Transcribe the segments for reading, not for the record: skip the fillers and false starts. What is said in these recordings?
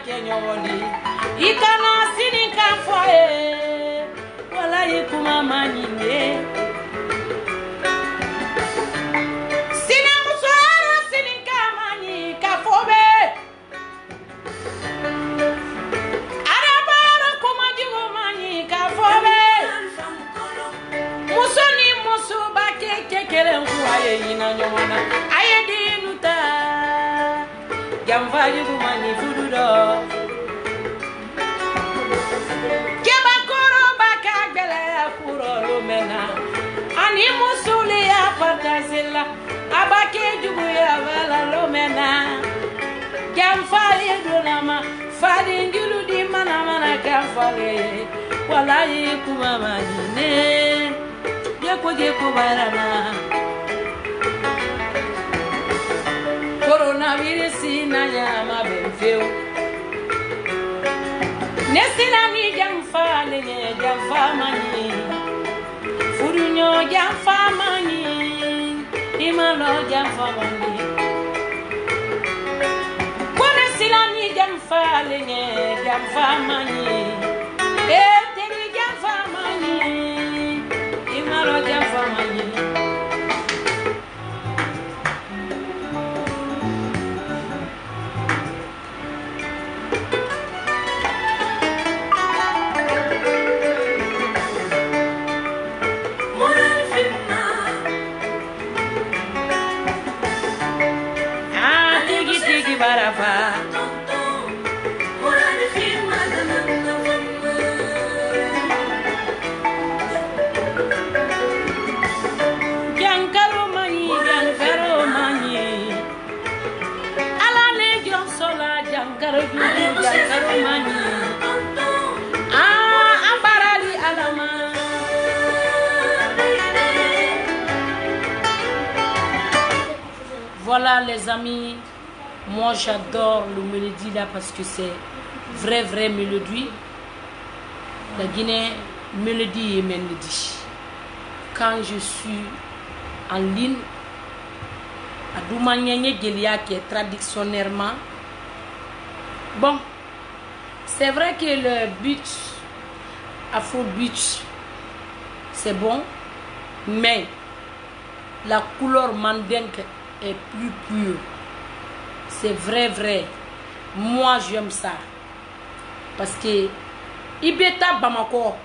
kenyowoni ikana sini kafoe wala yikuma manyine sina musoro sini kamanyi kafobe arabara kuma jigo manyi kafobe musoni musuba kekele nkuaye ina nyomana aye dinuta jamvaji kumani fududo keba koro baka gele kuro lumena ani musuli ya patazila abake jugu ya wala lumena jamfali dunama fali ngilu di mana mana jamfali wala yikuma manine jeko barana coronavirus na nyama benfeu nesina ni jamfa lenye jamfa mani furunyo jamfa mani imalo jamfa mani konesina ni jamfa lenye jamfa mani tegi jamfa mani imalo jamfa mani barafa jankaro mani ala ne jonsola jankaro mani ambarali alama voilà les amis. Moi j'adore le mélodie là parce que c'est vrai mélodie. La Guinée, mélodie et mélodie. Quand je suis en ligne, à Doumaniagne Gelia qui est traditionnellement. Bon, c'est vrai que le beat, Afrobeat, c'est bon, mais la couleur mandingue est plus pure. C'est vrai. Moi, j'aime ça. Parce que Ibeta Bamako,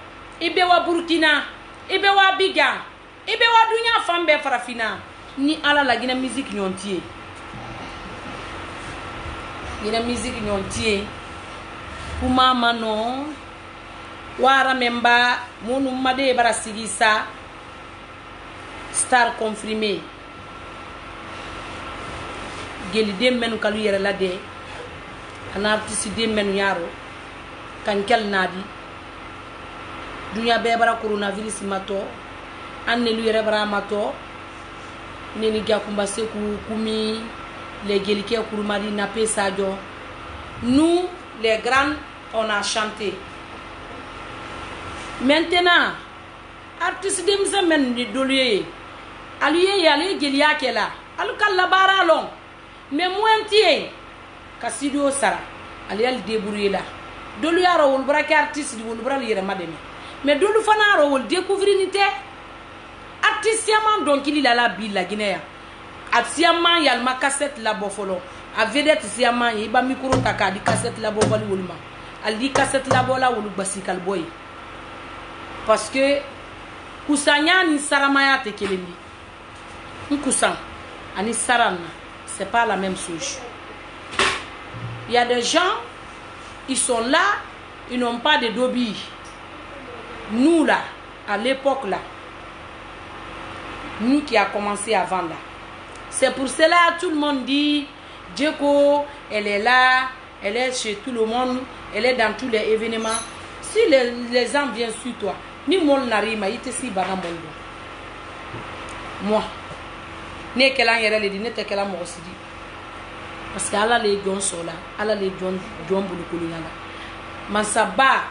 Ibewa Burkina, Ibewa Abidjan, Ibewa Dunya Fambe Farafina, ni ala la Guinée musique nyontier. Guinée musique nyontier. Kuma mano, wara memba, monu made barasigisa, star confirmé. Geli dem menu kalu yere la de ana artiste dem menu yaro kan kel nadi dunya be bara coronavirus mato anne lu yere bara mato neni gakumba seku kumi les geli ke kurumari na pe sadio nous les grands on a chanté maintenant artiste dem semen ni dolier aliye yale geli yakela alu kala bara long. Mais moi entier kasido sara ali al débrouiller là dolu yaro wol braka artiste di wol bral yere mademe mais dolu fana ro wol découvrir ni té artiste yaman donc il la bi la Guinée atiaman yalma cassette la bofolo a vedette siaman yi ba micro taka di cassette la bo bali wolma al di cassette la bola wol basikal boy parce que kusanya ni saramaya te kelemi nkusan ani sarana. C'est pas la même chose. Il y a des gens, ils sont là, ils n'ont pas de dobi. Nous là, à l'époque là, nous qui a commencé avant là. C'est pour cela tout le monde dit, Djeko, elle est là, elle est chez tout le monde, elle est dans tous les événements. Si les gens viennent sur toi, ni mon narima, il te si banamondo. Moi. Ne kela yere le di ne te kela mo sidi parce que ala le jon sola ala le jon bulu kulunala masaba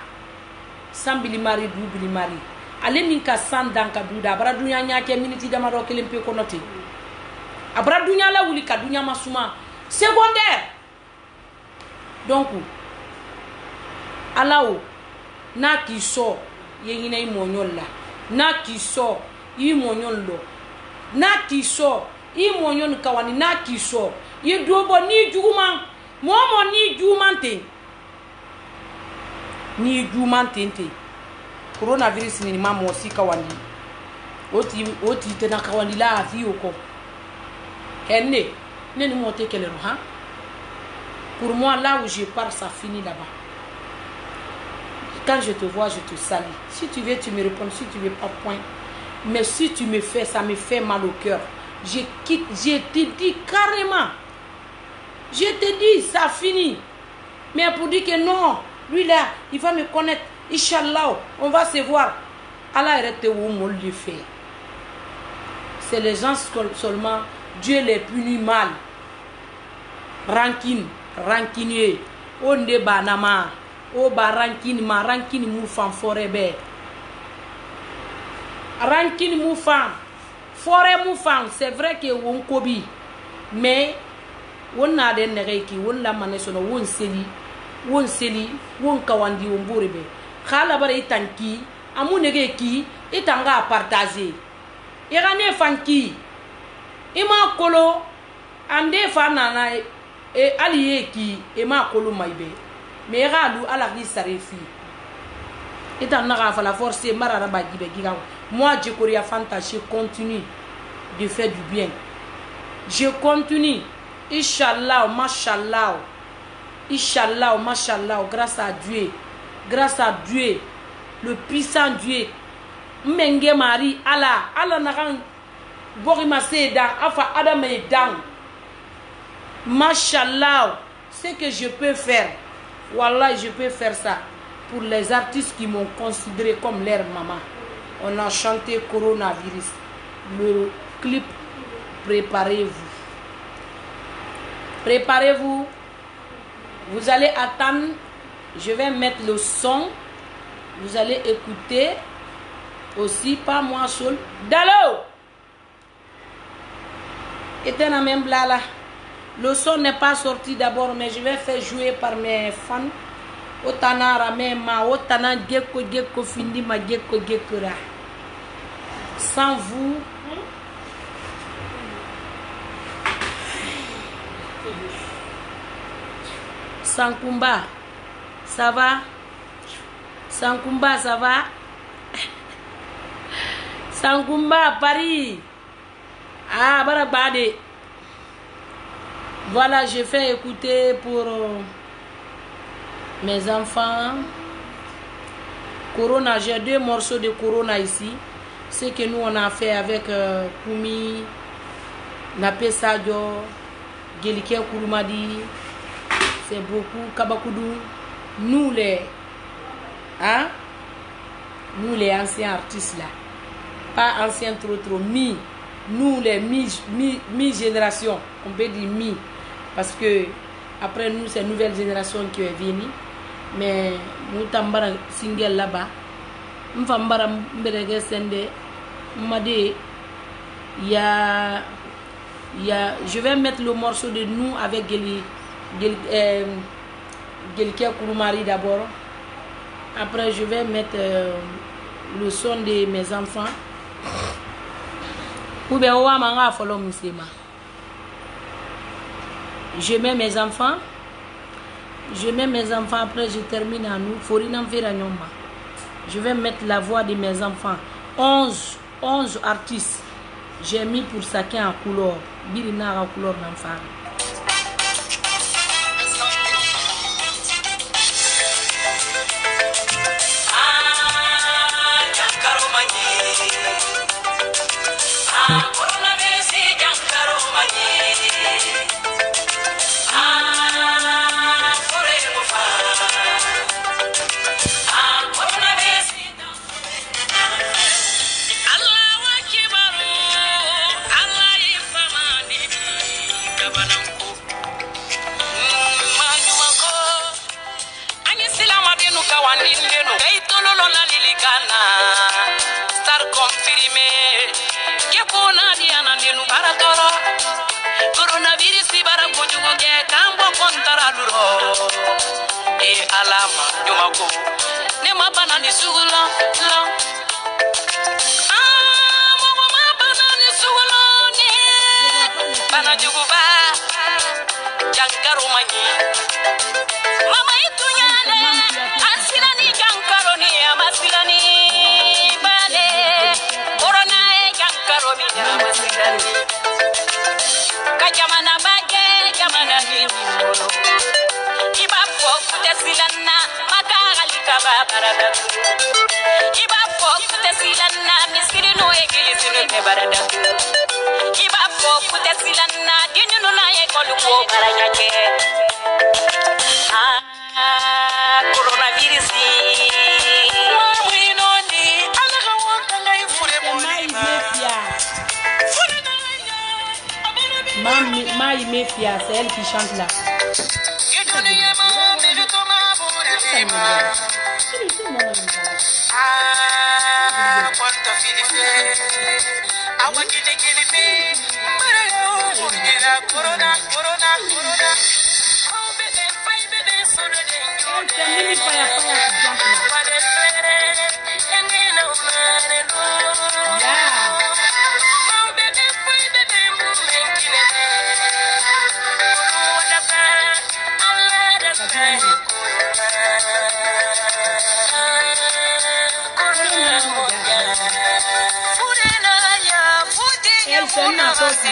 sambili mari du bili mari ale min ka san dan ka duda bara dunya nya ke miniti dama do kelim pe ko noti abra dunya la wuli ka dunya masuma secondaire donc Alao, na qui sort, yéina y mognol là. Na qui sort, y mognol lo. Na qui sort, y mognol kawani, na qui sort. Y dobo ni djouman, moi ni djoumante. Ni djoumante. Coronavirus ni maman aussi kawani. Oti te na kawani la avi oko. Henne, ne ni monte quelle heure, hein? Pour moi, là où je pars, ça finit là-bas. Quand je te vois, je te salue. Si tu veux, tu me réponds. Si tu veux pas, point. Mais si tu me fais, ça me fait mal au cœur. Je quitte, je te dis carrément. Je te dis, ça finit. Mais pour dire que non, lui là, il va me connaître. Inch'Allah, on va se voir. Allah arrête où on le fait. C'est les gens seulement, Dieu les punit mal. Rancune, rancunier. On ne banama. O ba rancune ma rancune mou fan forêt be. Rancune mou fan. Forêt mou fan, c'est vrai que on kobi. Mais on a des nereki, on la manesono, on seli, on kawandi on bourbe. Khala bare itanki, amu nege ki, itanga partager. Irane fanki. Ima kolo, ande fanana e allié qui, ima kolo maïbe. Mais ralou à la risarefi. Et en a la force mararaba giga. Moi je courais fanta, je continue de faire du bien. Je continue. Inch'Allah, mashallah. Inch'Allah, mashallah, grâce à Dieu. Grâce à Dieu, le puissant Dieu. Menge Marie, Allah naran borima sedan, afa Adam et dan. Mashallah, ce que je peux faire. Wallah, je peux faire ça pour les artistes qui m'ont considéré comme leur maman. On a chanté Coronavirus. Le clip, préparez-vous. Préparez-vous. Vous allez attendre. Je vais mettre le son. Vous allez écouter. Aussi, pas moi seul. Dalo! Éteins même là. Le son n'est pas sorti d'abord, mais je vais faire jouer par mes fans. Otana ramema, otana geko findi ma geko ra. Sans vous, Sankumba, ça va? Sankumba, ça va? Sankumba, Paris. Ah, barabade. Voilà, je fais écouter pour mes enfants. Corona, j'ai 2 morceaux de Corona ici. Ce que nous on a fait avec Koumi, Napé Sadio, Gelike Kouroumadi. C'est beaucoup. Kabakoudou. Nous les anciens artistes là. Pas anciens trop. Nous les mi-génération. On peut dire mi. Parce que après nous, c'est une nouvelle génération qui est venue. Mais nous tambara single là-bas. M'fambara m'berege sende. M'made. Je vais mettre le morceau de nous avec Gelike Kouroumari d'abord. Après, je vais mettre le son de mes enfants. Je mets mes enfants. Après je termine à nous. Je vais mettre la voix de mes enfants. 11 artistes. J'ai mis pour chacun en couleur. Birina en couleur d'enfant. Star confirmé, que pona diana nenu baratoro. Coronavirus bara kujugo ge kambo kontara duro. e alama nyumako ne mabana ni sugula la mo mabana ni sugula ni bana juguba jankaro manyi mama itunyale asilani jankaro ni amasilani bale corona e jankaro mi amasilani kajamana bage jamana ni ibafo kutesilanna makagali kababarada ibafo kutesilanna misirino egilisino ke barada ibafo kutesilanna dinunu na ekoluko baranyake coronavirus mamwinoni alakawanga ifure mulima Maï Mefia, c'est elle qui chante là. Coronavirus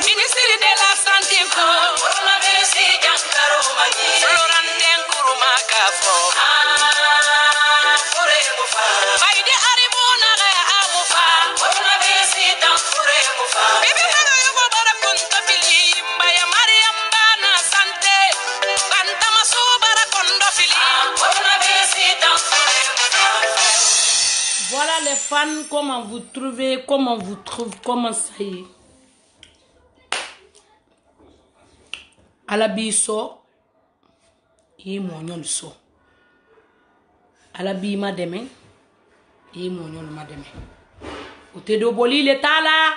Ministre de la Santé, voilà les fans, comment vous trouvez, comment ça y est. Alabiso, il mon so. Alabi ma demain, il mon ma demain. Au te do boli le tala,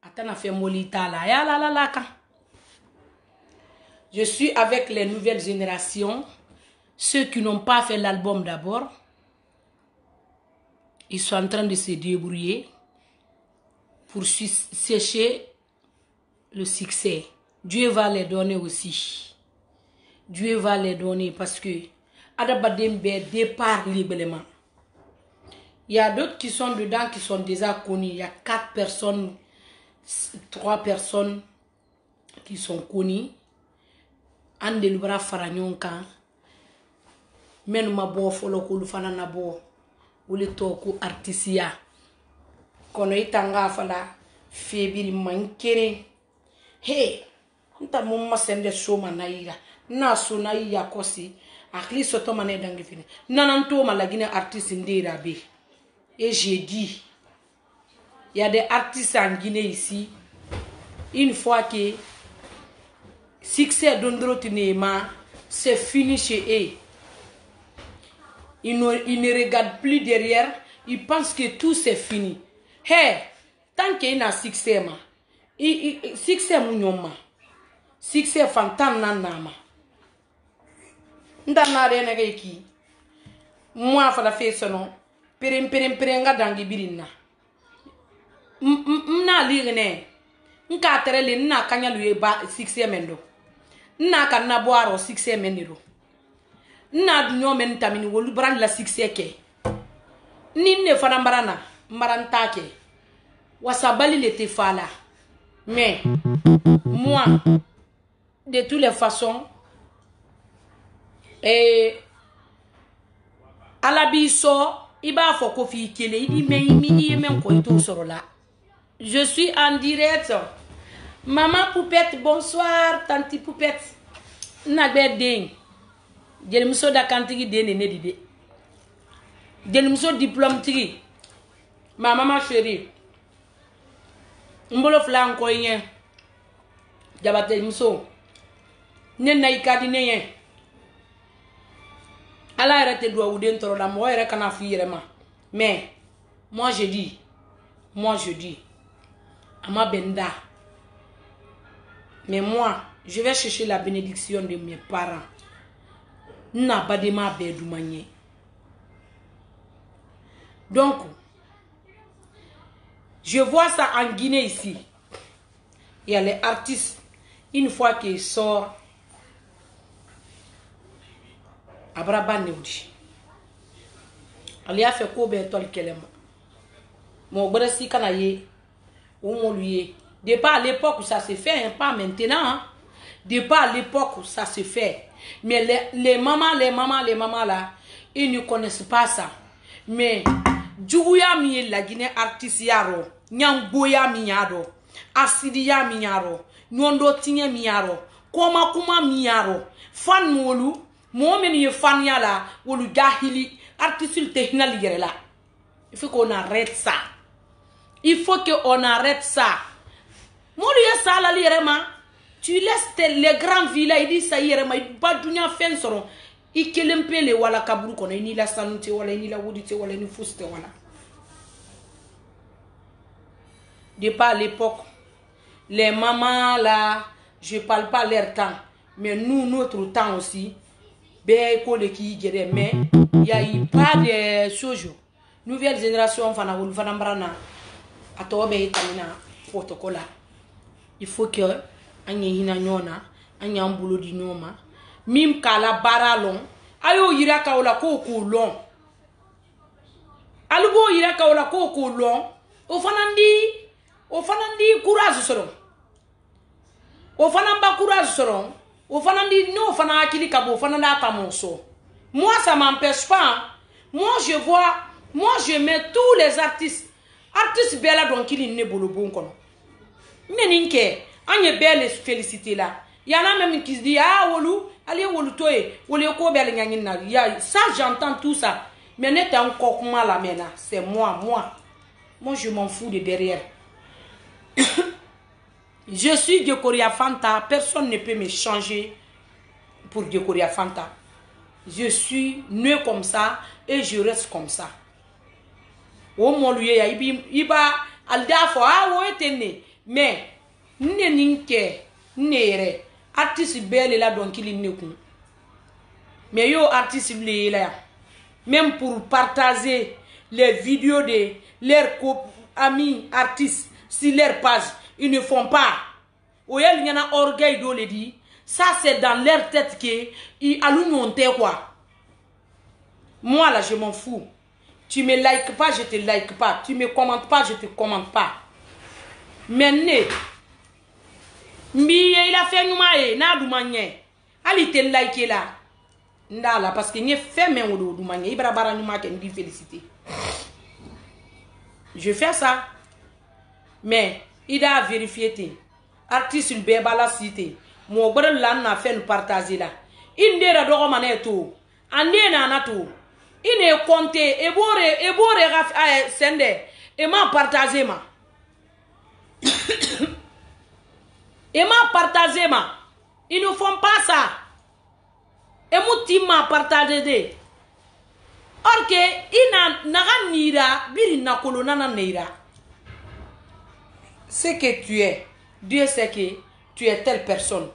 atana fait moli tala, ya la la la ka. Je suis avec les nouvelles générations, ceux qui n'ont pas fait l'album d'abord. Ils sont en train de se débrouiller pour sécher le succès. Dieu va les donner aussi. Dieu va les donner parce que Adabadembe départ librement. Il y a d'autres qui sont dedans qui sont déjà connus. Il y a 4 personnes, 3 personnes qui sont connues. Ande lubra faranyonka. Menuma bo folo ko lufana na bo. Ule toku artisia. Kono itanga fala febiri mankere. Hey, nta mumma sende shoma na ira. Na so na iya kosi. Akli soto mané dangi fini. Nananto malagine artiste ndira be. Et j'ai dit, il y a des artistes en Guinée ici. Une fois que succès d'Ondrotinema, c'est fini chez eux. Ils ne regardent plus derrière. Ils pensent que tout c'est fini. Hey, tant qu'il y a un succès, succès mounioma, succès fantan nanama. Ndana renege ki. Moi fa la fait sono. Perenga dangi birina. Mna lirene. Nka terele nna kanya luye ba succès mendo. Nna kanna boaro succès meniro. Nna dunyo men tamini wolu brand la succès ke. Ninne fana mbarana mbarantake. Wasabali l'était fala. Mais moi de toutes les façons Alabiso iba foko fi kele idi men ko ito sorola. Je suis en direct. Maman Poupette, bonsoir. Tanti Poupette. Nagbe ding. Jelmuso da kantigi dene ne dide. Jelmuso diplôme tigi. Ma maman chérie. Mbolo flan ko yen. Jabate muso. Ne na ikadi ne yen. Ala arrête doit ou dentro la moi ere kana firema. Mais moi je dis Ama Benda. Mais moi, je vais chercher la bénédiction de mes parents. N'a pas de ma bédoumanie. Donc, je vois ça en Guinée ici. Il y a les artistes, une fois qu'ils sortent, Abraba Neudi. Alia fait quoi ben toi le kelema. Mon brasi kanaye, ou mon lui. Depuis à l'époque où ça se fait, hein, pas maintenant. Hein. Depuis à l'époque où ça se fait. Mais les mamans là, ils ne connaissent pas ça. Mais Djouya mi la Guinée artiste yaro, Nyamboya mi yaro, Asidia mi yaro, Nyondo tinye mi yaro, Kuma mi yaro, fan molu, momen ye fan yala, wolu jahili, artiste tehna ligere là. Il faut qu'on arrête ça. Il faut qu'on arrête ça. Molu ça la lirema. Tu laisses les grands villas, il dit ça yirema, il bat dunya fen soron. I kelempele wala kaburu kono ni la sanute wala ni la wudite wala ni fuste wala. Depuis à l'époque, les mamans là, je parle pas leur temps, mais nous notre temps aussi, ben ko le ki gere mais il y a eu pas de choses. Nouvelle génération fana wul fana brana atobe itamina protocole. il faut que anye hina nyona anya mbulo di nyoma mim kala baralon ayo yira ka wala ko long alugo yira ka wala ko long o fanandi courage soro o fanamba courage soro o fanandi no fana akili kabo fananda tamonso. Moi ça m'empêche pas. Moi je mets tous les artistes bella donc il ne bolo bon kono meninke anye belle féliciter là. Il y en a même qui se dit ah wolu allez wolu toye wolu ko belle ngani na ya ça j'entends tout ça mais n'est encore comment la mena c'est moi je m'en fous de derrière. Je suis Diokoria Fanta, personne ne peut me changer pour Diokoria Fanta. Je suis né comme ça et je reste comme ça. O mo luye ya iba aldafo wo etene mais ninke nere artiste belle là donc il neku mais yo artiste blé là même pour partager les vidéos de leurs amis artistes sur leur page ils ne font pas. Oyel nyana orgueil do le dit ça c'est dans leur tête que ils allument quoi. Moi là je m'en fous. Tu me likes pas, je te like pas. Tu me commentes pas, je te commente pas. Mais il a fait nous na du manye. Ali te like là. Ndala parce que n'y fait même du manye. Ibra bara nous ke ndi féliciter. Je fais ça. Mais il a vérifié te. Artiste le beba la cité. Mo bra la na fait nous partager là. Indera do mané to. Ande na na to. Il est compté et bore sende et m'a partagé ma et m'a partagé ma ils ne font pas ça et mouti m'a partagé de or que ina naga nira biri na kolona na neira c'est que tu es Dieu sait que tu es telle personne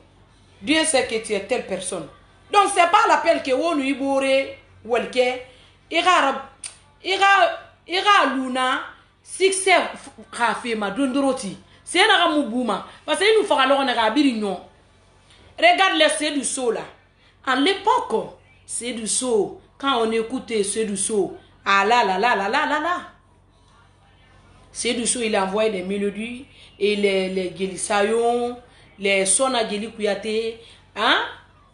Dieu sait que tu es telle personne donc c'est pas l'appel que on lui bore welke ira luna succès khafe ma dondoroti c'est na mubuma parce que nous fera na rabiri non regarde les c'est du saut là à l'époque c'est du saut quand on écoutait c'est du saut ah là c'est du saut il envoie des mélodies et les Gelisayon les sona Geli Kuyate hein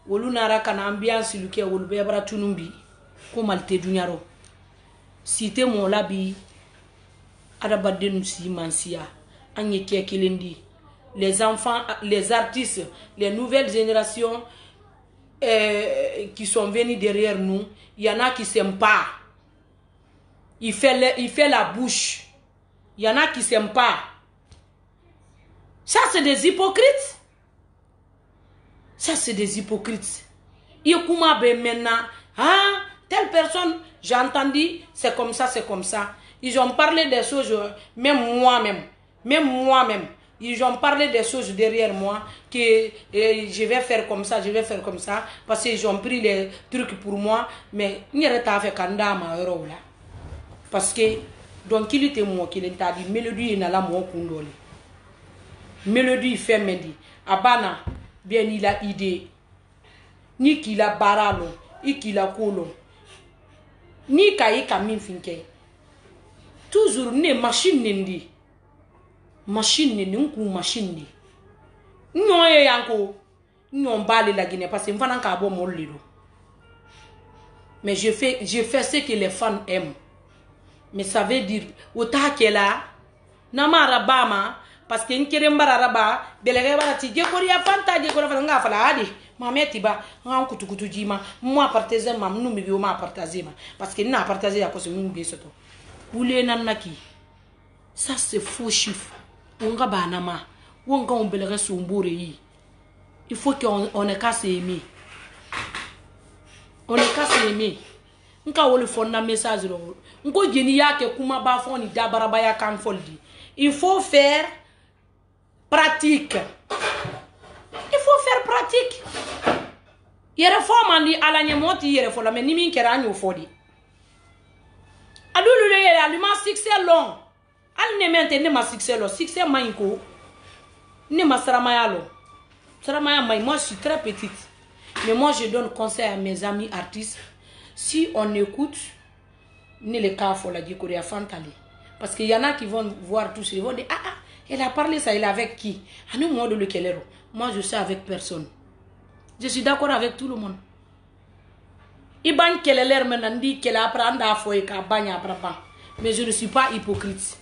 wolunara kana ambiance luke wolbe bara tunumbi ko malte dunyaro cité mon labi arabadenu si mansia anye kekelendi les enfants les artistes les nouvelles générations qui sont venus derrière nous il y en a qui s'aiment pas il fait la bouche il y en a qui s'aiment pas ça c'est des hypocrites Yekuma be maintenant hein telle personne j'ai entendu c'est comme ça ils ont parlé des choses même moi-même ils ont parlé des choses derrière moi que je vais faire comme ça parce qu'ils ont pris les trucs pour moi mais n'yere ta fait kanda ma euro là parce que donc il était moi qui l'entend dit mélodie na la mo kundoli mélodie fait medi abana bien il a idée ni qu'il a baralo ni qu'il a kolo ni kai kamin finke toujours ne machine ndi nku machine ndi nyoye yanko nyombale la Guinée parce que mfana ka bo mo lido mais je fais ce que les fans aiment mais ça veut dire otakela na marabama parce que nkere mbararaba belege barati Diokoria Fanta nga fala adi mameti ba nga kutukutu jima moi partager mam nu mi ma partager ma parce que na partager ya ko se mun be soto boulé nanaki ça c'est faux chiffre on ba na ma wonga on belege sombore yi il faut qu'on est cassé aimer nka wole fonna message ro nko jeni yake kuma ba foni dabaraba ya kan foldi il faut faire pratique. Yere forme andi ala nyemoti yere fola mais nimi kera anyo fodi. Adulu le aluma succès long. Al ne mente ne ma succès long, succès mainko. Ne ma saramaya lo. Saramaya mai, moi je suis très petite. Mais moi je donne conseil à mes amis artistes. Si on écoute, ne le cas faut la dire qu'il y a fantali. Parce qu'il y en a qui vont voir tout ça, ils vont dire ah, elle a parlé ça, elle est avec qui? À nous, moi, de le kelero. Moi, je suis avec personne. Je suis d'accord avec tout le monde. Iban kelele menandi qu'elle apprend à faire ka banya braba. Mais je ne suis pas hypocrite.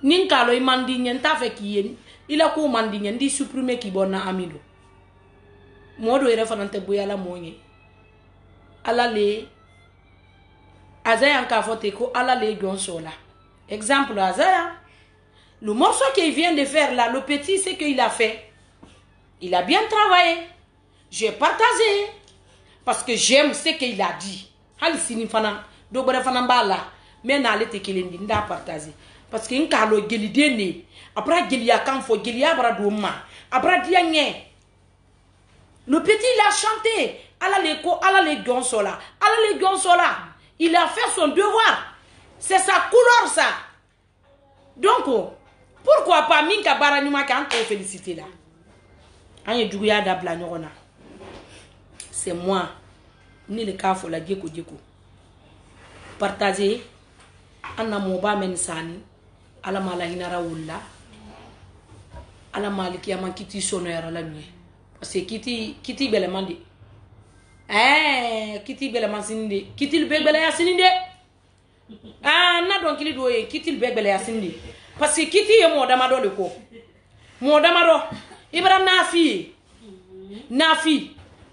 Ninkalo imandi nyenta fait qui il a ko mandi nyandi supprimer ki bona amido. Modo ere fanante boyala moye. Ala le Azaya ka fote ko ala le gonsola. Exemple Azaya. Le morceau qu'il vient de faire là, le petit, c'est qu'il a fait. Il a bien travaillé. J'ai partagé. Parce que j'aime ce qu'il a dit. Halisini fana, dobere fana bala. Mais n'allez te kelendi, n'a partagé. Parce que n'kalo gelide ne. Après gelia kanfo, gelia bradoma. Après dianye. Le petit, il a chanté. Ala les gonsola. Ala les gonsola. Il a fait son devoir. C'est sa couleur, ça. Donc, pourquoi pas Minka Baranuma qui a encore félicité là? C'est moi. Ni le cas faut la djeko. Partager. Anna moba mensani. Ala malahina wula. Ala maliki yaman kiti sonera la nuit. Parce que kiti belemandi. Kiti belemansinide. Kiti lebele yasinide. Ah, na donc il doit kiti lebele yasinide. Parce que kiti est mon damado le ko. Mon damado. Ibra nafi.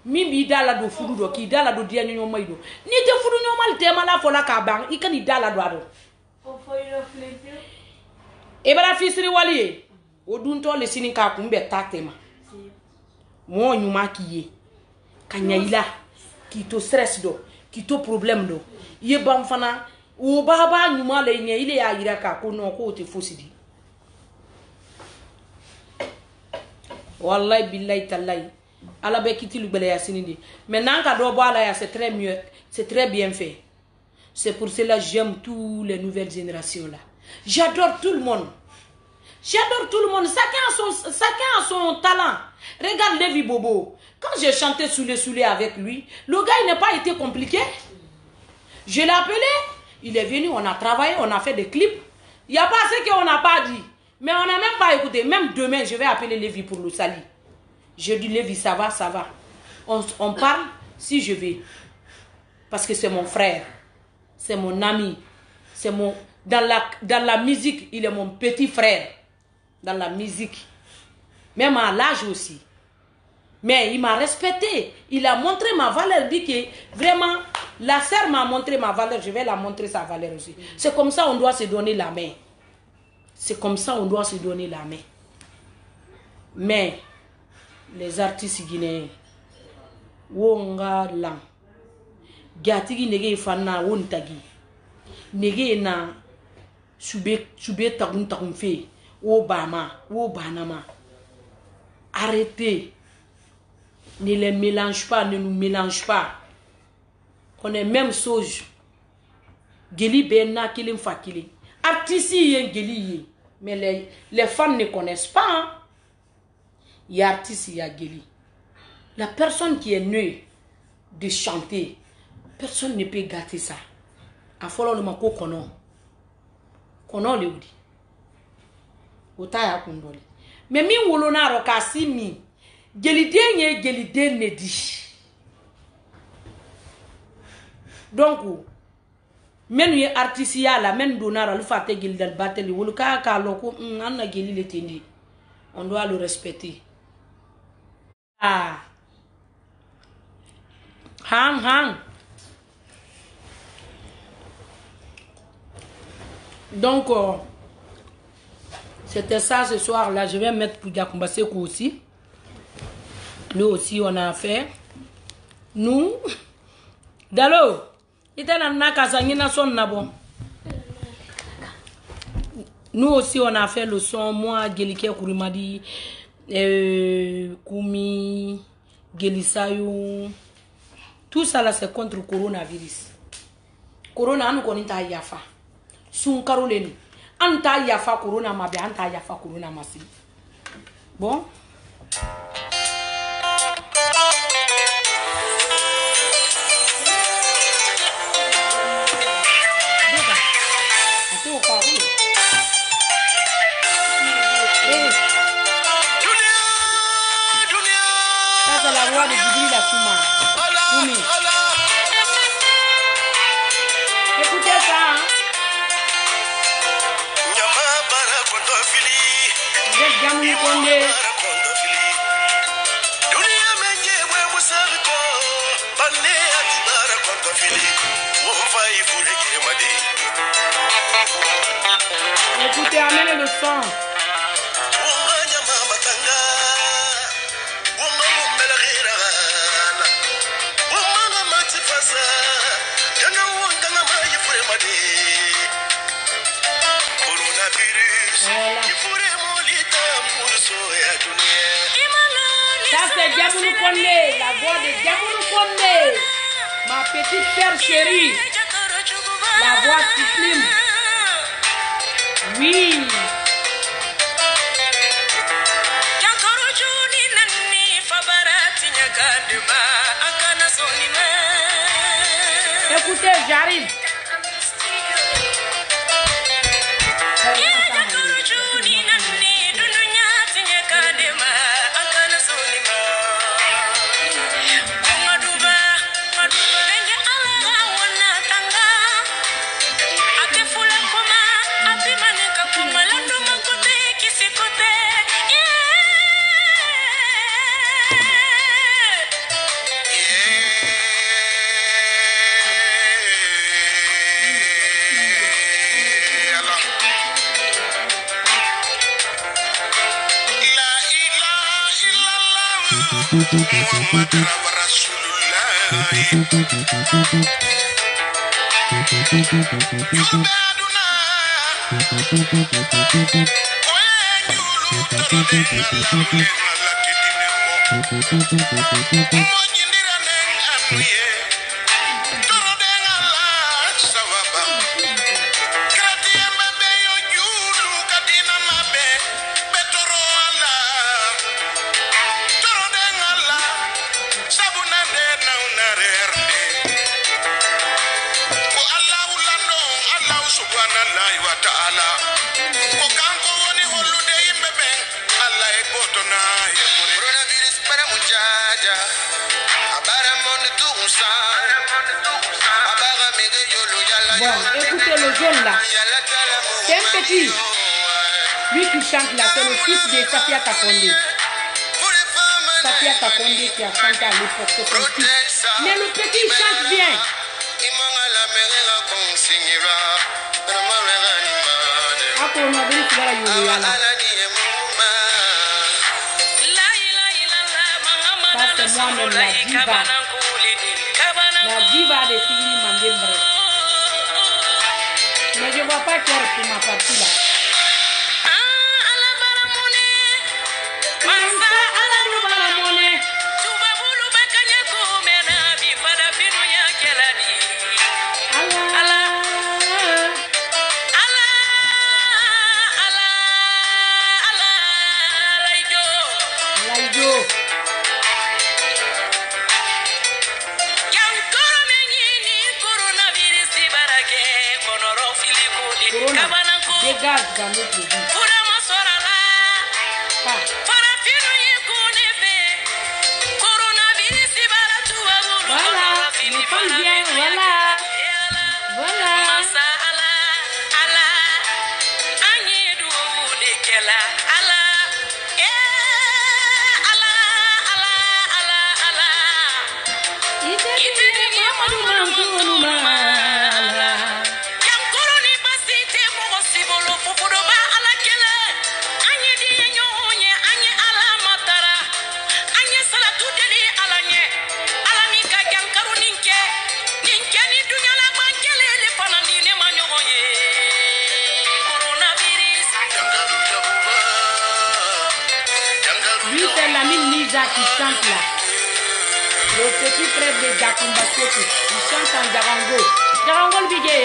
Mimi dala do fudu do ki dala do dia nyonyo maido. Ni te fudu nyomal te mala fola ka bang ikani dala do ado. Ibra fi siri wali odun to le sini ka kumbe tatema. Mo nyuma kiye. Kanyaila ki to stress do, ki to problème do. Ye bam fana o baba nyuma le nye ile ya yira ka ko no ko te fosidi. Wallahi billahi tallahi. Ala be kiti lu bele yasinidi. Maintenant ka do bala ya c'est très mieux, c'est très bien fait. C'est pour cela que j'aime toutes les nouvelles générations là. J'adore tout le monde. J'adore tout le monde. Chacun a son talent. Regarde Levi Bobo. Quand j'ai chanté Soulé avec lui, le gars il n'a pas été compliqué. Je l'ai appelé. Il est venu, on a travaillé, on a fait des clips. Il n'y a pas ce qu'on n'a pas dit. Mais on n'a même pas écouté. Même demain, je vais appeler Levi pour le salut. Je dis Levi, ça va, ça va. On parle si je vais. Parce que c'est mon frère. C'est mon ami. C'est mon... Dans la musique, il est mon petit frère. Dans la musique. Même à l'âge aussi. Mais il m'a respecté. Il a montré ma valeur. Il dit que vraiment, la sœur m'a montré ma valeur. Je vais la montrer sa valeur aussi. C'est comme ça on doit se donner la main. C'est comme ça on doit se donner la main. Mais, les artistes guinéens, wonga lang, gatigi nege fana wontagi, nege na sube tagun fe, wo banama, arrêtez, ne les mélange pas, ne nous mélange pas, on est même chose, geli bena kilim fakili, artistes yen geli, mais les femmes ne connaissent pas, hein? Il y a artiste, il y a Geli. La personne qui est née de chanter, personne ne peut gâter ça. A follow le mako kono. Kono le udi. Otaya kundoli. Mais mi wolona rokasi mi. Geli den ne di. Donc, menu ye artiste ya la men donara le fate geli dal bateli woluka ka loko anna geli le tendi. On doit le respecter. Ah. Hang. Donc, c'était ça ce soir là. Je vais mettre pour Diakombasekou aussi. Nous aussi, on a fait. Nous. Dalo. Nous aussi, on a fait le son. Moi, Gelike Kourimadi. Koumi, Gelisayo, tout ça là c'est contre le coronavirus. Corona nous connaît ta yafa. Sun karoleni. Anta yafa corona mabe anta yafa corona masi. Bon. Ça, c'est la voix de Djibril Assouma. Oumi. Écoutez ça, hein. Vous êtes Gamou Kondé. Écoutez, amenez le son. Ça c'est Gamou Kondé, la voix de Gamou Kondé, ma petite sœur chérie, la voix sublime. Oui. Écoutez, j'arrive. Bon, écoutez le jeune là. C'est un petit. Lui qui chante là, c'est le fils de Safia Takonde. Safia Takonde qui a chanté à l'époque, c'est son fils. Mais le petit chante bien. Ça c'est moi-même la diva. La diva de Tigri Mandembre. Mais je ne vois pas clair pour ma partie là. Dégage dans notre vie. Voilà, les femmes viennent, voilà. Voilà. Qui chante là. Le petit frère de Jakumba Soki. Il chante en Jarango. Jarango le bigé.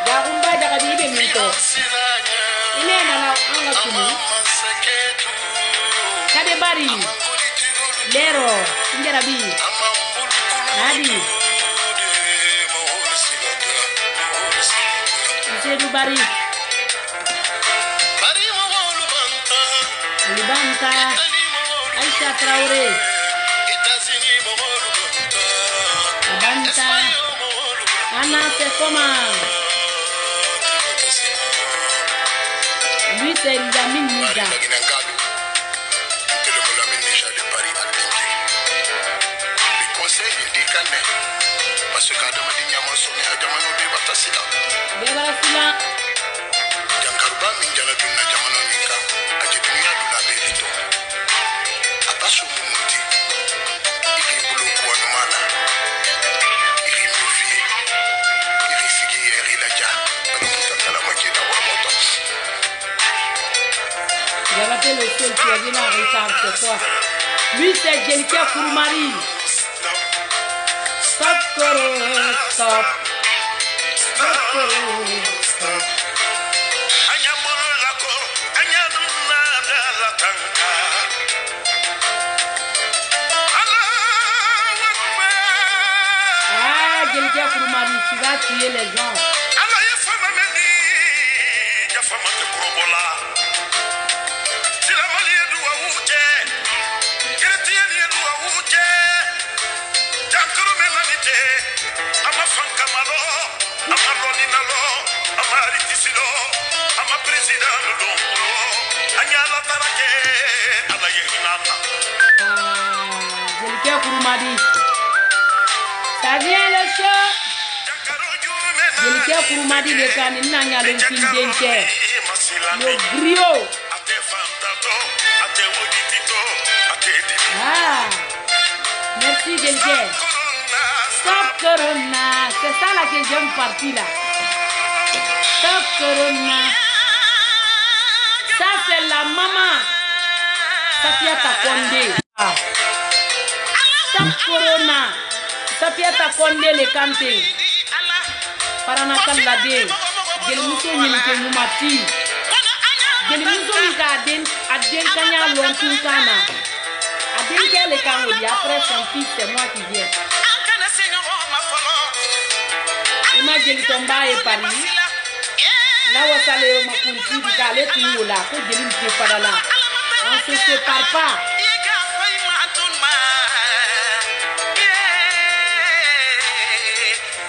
Jarumba Jarabi de Minto. Il est dans la Angatumi. Bari. Lero. Ngerabi. Adi. Seydou Bari. Libanta. Aïcha Traoré. Abanta. Anna, c'est comment? Lui, c'est Lamine Niga. Le seul qui est venu en retard, c'est toi. Lui, c'est Jelika Kouroumari. Stop, stop. Stop, stop. Ah, Jelika Kouroumari, tu vas tuer les gens. Jelika Kouroumari. Ça vient le show. Jelika Kouroumari le canine n'a le film d'Enke. Le griot. Ah. Merci Jelika. Stop Corona. C'est ça la que j'aime partie là. Stop Corona. Ça c'est la maman. Safiata Kondé. Ah. Stop Corona. Safiata Kondé le kanté. Paranakal lade. Gelmuso nyinke mumati. Gelmuso nika aden kanya lontu kana. Aden kele kanodi après son fils c'est moi qui viens. Imagine tomba et Paris. Là où ça les makunti du calé tout là. Que Gelim qui est là. On se sépare pas.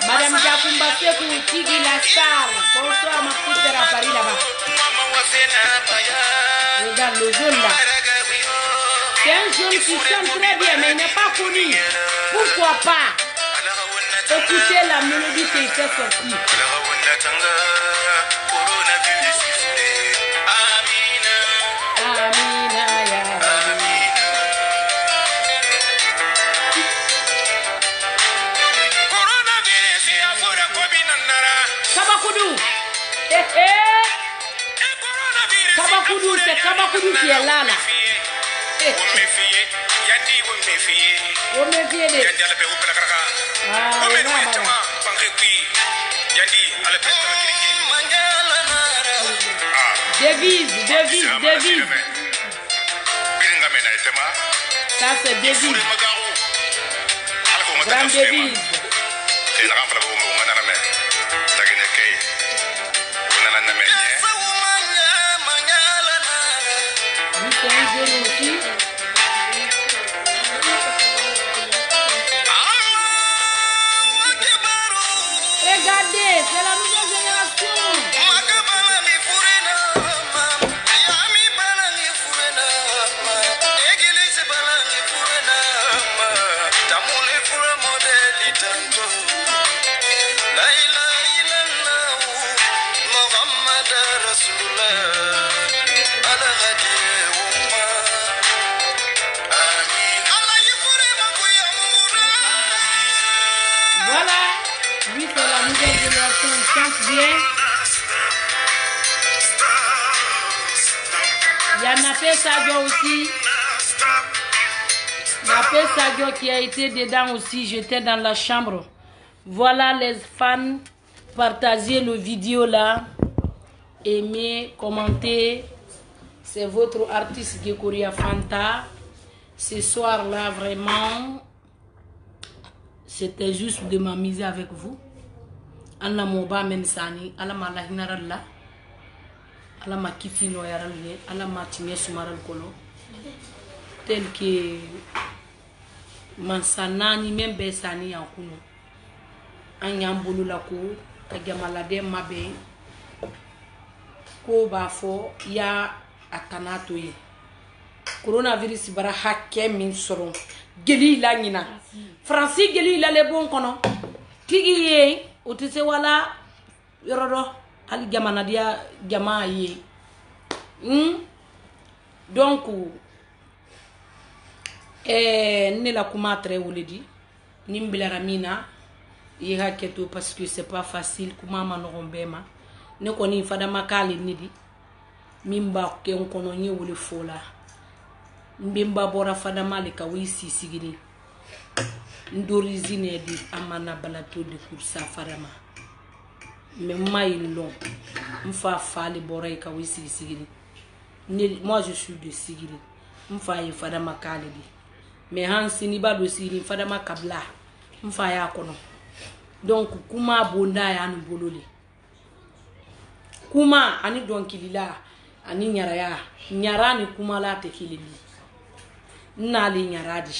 Madame Jacoumba Sekou, Tigui la star. Bonsoir ma petite sœur à Paris là-bas. Regarde le jaune là. C'est un jaune qui chante très bien, mais il n'est pas connu. Pourquoi pas? Écoutez la mélodie qui est sortie. Kabakoudou, c'est Kabakoudou qui est là. Devise. Ça c'est devise. Grande devise. Regardez, c'est la nouvelle génération. Voilà, lui c'est la nouvelle génération, il chante bien. Il y a Napé Sadio aussi. Napé Sadio qui a été dedans aussi, j'étais dans la chambre. Voilà les fans, partagez le vidéo là. Aimez, commentez. C'est votre artiste Gekoria Fanta. Ce soir-là, vraiment, c'était juste de m'amuser avec vous. Anna moba mensani, ala ma lahinaralla, ala ma kitino yaralle, ala ma timye sumaral kolo. Tel que mansanani même besani yankuno. Anyambulu la ko, kajamalade mabe, ko bafo ya atanato ye. Coronavirus bara hakke min soron. Geli la nyina. Francis geli la le bon kono. Tigi ye, otise wala yorodo ali jamana dia jamaa ye. Donc ne la kuma très woledi. Nimbila ramina ye haketo parce que c'est pas facile kuma manogombema. Ne koni fada makali nidi. Mimba ke onkono nye wole fola. Mbimba bora fada malika wisi sigiri. Ndorizine di amana balato de kursa farama. Mais moi il long. Mfa fali bora ka wisi sigiri. Moi je suis de sigiri. Mfa yi fada makali di. Mais hansi ni ba do sigiri fada makabla. Mfa ya kono. Donc kuma bonda ya nu bolole. Kuma ani donkilila ani nyaraya. Nyara ni kuma la te kilili. Nali nyaradi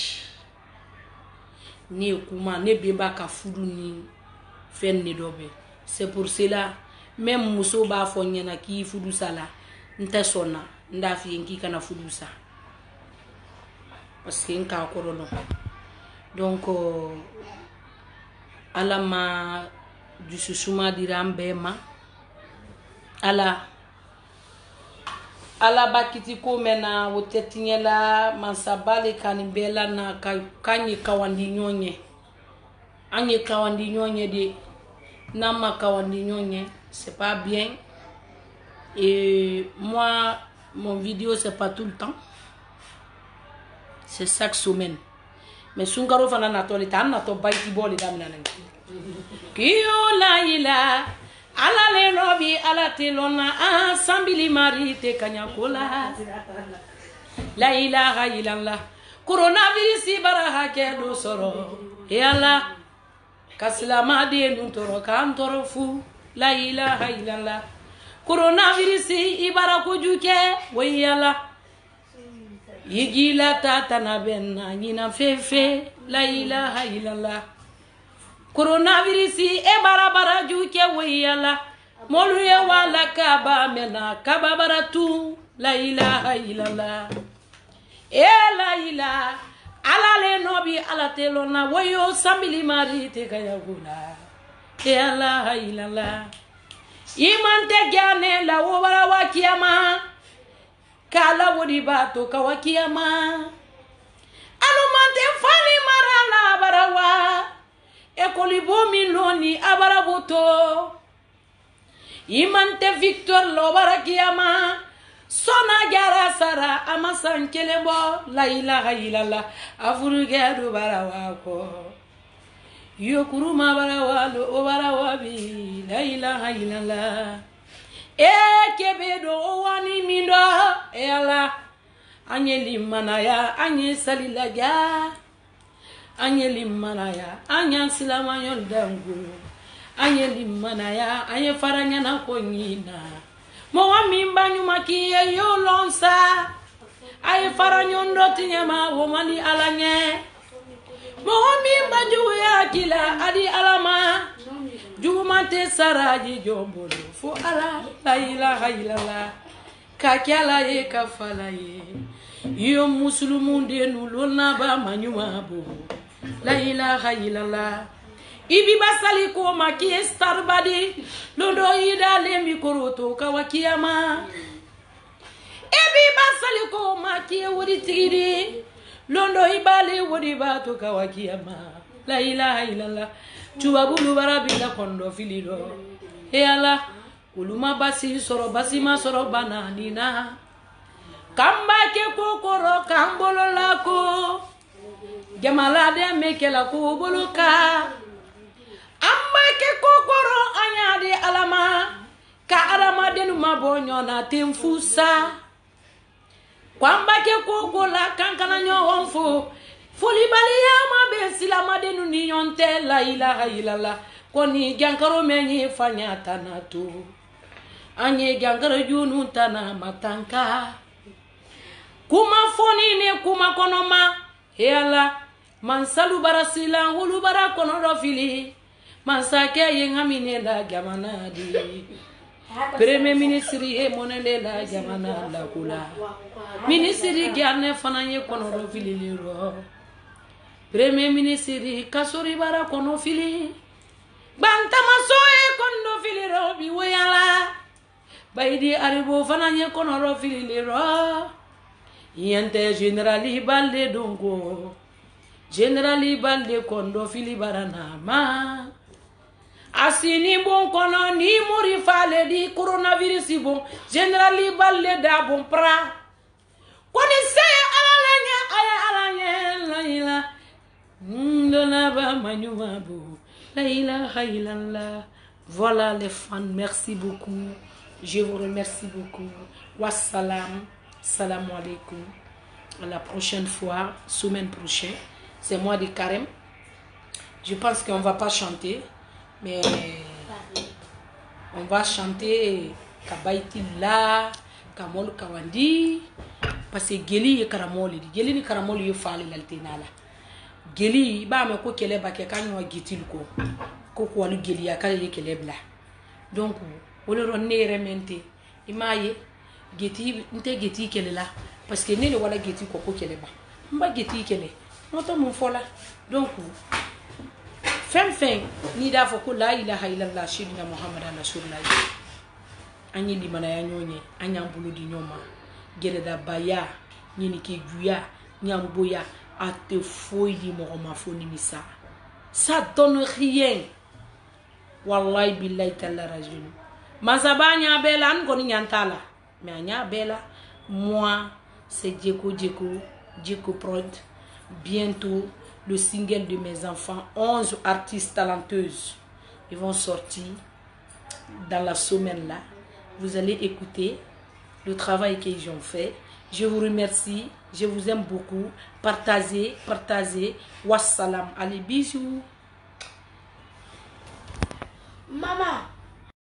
ni kuma ne bemba ka fudu ni fen ne dobe. C'est pour cela même muso ba fo nyana ki fudu sala nta sonna nda fi nki kana fudu sa parce que nka korolo. Donc ala ma du susuma dirambe ma ala bakiti ko mena wotetinyela mansabale kanibela na kanyi kawandi nyonye anye kawandi nyonye de nama kawandi nyonye c'est pas bien. Et moi mon vidéo c'est pas tout le temps, c'est chaque semaine. Mais sungaro fana na tolita na to baiti boli damna nan kiyo la ila ala le nobi ala telona sambili mari te kanyakola la ilaha illallah coronavirus baraha ke do soro e ala kaslama de dun toro kan toro fu la ilaha illallah coronavirus ibara ko juke we yala yigila tata na benna nyina fefe la ilaha illallah coronavirus bara juke weyala moluye wala kaba mena kaba baratu la ilaha illallah la ilaha ala le nobi ala telona woyo sambili mari te kayagula la ilaha illallah imante gane la wobara wakiyama kala wodi bato kawakiyama alumante fani marala barawa ekoli bomi loni abarabuto imante Victor lo barakiyama sona gara sara amasan kelebo la ilaha illallah afurugedu barawako yokuruma barawalo obarawabi la ilaha illallah kebedo wani mindo ala anyeli manaya anye salilaga anyeli manaya anya silama yon dangu anyeli manaya anye faranya na konyina mo wa mimba nyuma kiye yo lonsa ay faranyon doti nyama wo mani alanye mo wa mimba juya kila adi alama jumante saraji jombolo fo ala la ilaha illallah kakyala ye kafala ye yo muslimun de nulona ba manyuma bo la ilaha illallah ibi basali ko maki starbadi londo ida le mikoroto kawakiyama ibi basali ko maki wori tigiri londo ibale wori bato kawakiyama la ilaha illallah tubabulu barabila kondo fililo ala kuluma basi soro basi ma soro bananina kamba ke kokoro kambolo lako jamala de mekela ko boloka amba ke kokoro anya de alama ka alama de numa bonyo na temfusa Kwambake koko la kankana nyon fo. Foli baliya ma be silama de nu ni yonte la ilaha illallah. Koni gankaro menyi fanya tanatu. Anye gankaro junu tana matanka. Kuma foni ne kuma konoma. Heala. Mansalu barasila hulu bara kono fili. Mansake yengamine la gamana di. Premier ministre e monende la jamana la kula. Ministre garne fananye kono fili liro. Premier ministre kasori bara kono fili. Bantama soe kono fili ro bi weyala. Baidi aribo fananye kono fili liro. Yente generali balde dongo. Generali balde kondo fili barana ma. Asini bon kono ni muri fale di coronavirus bon. Generali balde da bon pra. Koni se alanya la ila. Ndona ba manyuma bu. La ilaha illallah. Voilà les fans, merci beaucoup. Je vous remercie beaucoup. Wassalam. Salam alaikum. À la prochaine fois, semaine prochaine. C'est moi de Carême. Je pense qu'on ne va pas chanter, mais on va chanter Kabaiti la, Kamol Kawandi, parce que Geli et Karamoli, Geli ni Karamoli fale l'altenala. Geli, ba me ko kele ba ke kanyo gitil ko walu Geli ya kale kele bla. Donc, on le ronne remente. Imaye, Geti, nte Geti kele la, parce que ne le wala Geti ko kele ba. Mba Geti kele. Noto mon fola. Donc, fin, ni da foko la ilaha illallah shidina Muhammad rasulullah. Anyi limana ya nyonye, anyambulu di nyoma. Gere da baya, nyini ki guya, nyamboya, a te foyi di moroma foni misa. Ça donne rien. Wallahi billahi ta'ala rajul. Masaba nya bela an koni nyantala. Mais nya bela, moi, c'est Djeko Prod. Bientôt, le single de mes enfants, 11 artistes talentueuses, ils vont sortir dans la semaine là. Vous allez écouter le travail qu'ils ont fait. Je vous remercie, je vous aime beaucoup. Partagez. Wassalam. Allez, bisous.